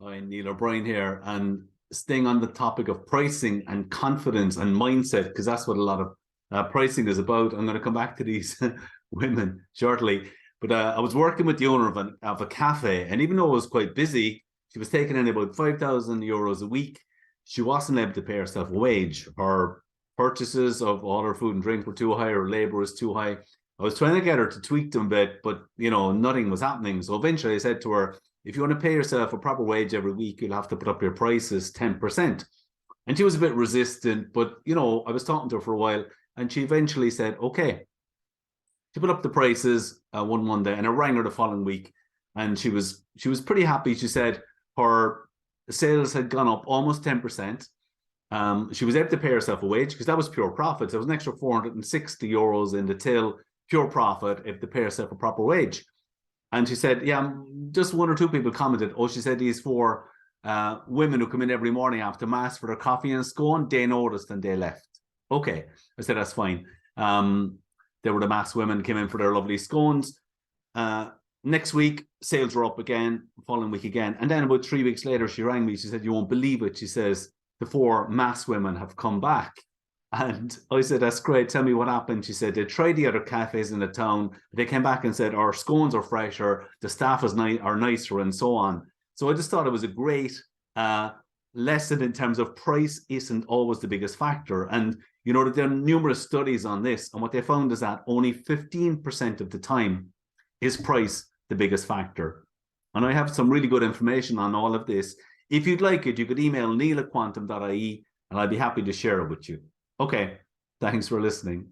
Hi, Neil O'Brien here, and staying on the topic of pricing and confidence and mindset, because that's what a lot of pricing is about. I'm going to come back to these women shortly. But I was working with the owner of a cafe, and even though it was quite busy, she was taking in about €5,000 a week. She wasn't able to pay herself a wage. Her purchases of all her food and drink were too high, her labor was too high. I was trying to get her to tweak them a bit, but nothing was happening. So eventually I said to her, if you want to pay yourself a proper wage every week, you'll have to put up your prices 10%. And she was a bit resistant, but I was talking to her for a while, and she eventually said, okay. She put up the prices one Monday, and I rang her the following week, and she was pretty happy. She said her sales had gone up almost 10%. She was able to pay herself a wage because that was pure profit. There was an extra €460 in the till, pure profit, if they pay herself a proper wage. And she said, yeah, just one or two people commented, oh, she said these four women who come in every morning after mass for their coffee and scone, they noticed and they left. Okay. I said, that's fine. There were the mass women came in for their lovely scones. Next week, sales were up again, following week again. And then about 3 weeks later, she rang me. She said, you won't believe it. She says, the four mass women have come back. And I said, that's great. Tell me what happened. She said, they tried the other cafes in the town. They came back and said, our scones are fresher, the staff are nicer, and so on. So I just thought it was a great lesson in terms of price isn't always the biggest factor. And, there are numerous studies on this. And what they found is that only 15% of the time is price the biggest factor. And I have some really good information on all of this. If you'd like it, you could email neil@quantum.ie and I'd be happy to share it with you. Okay, thanks for listening.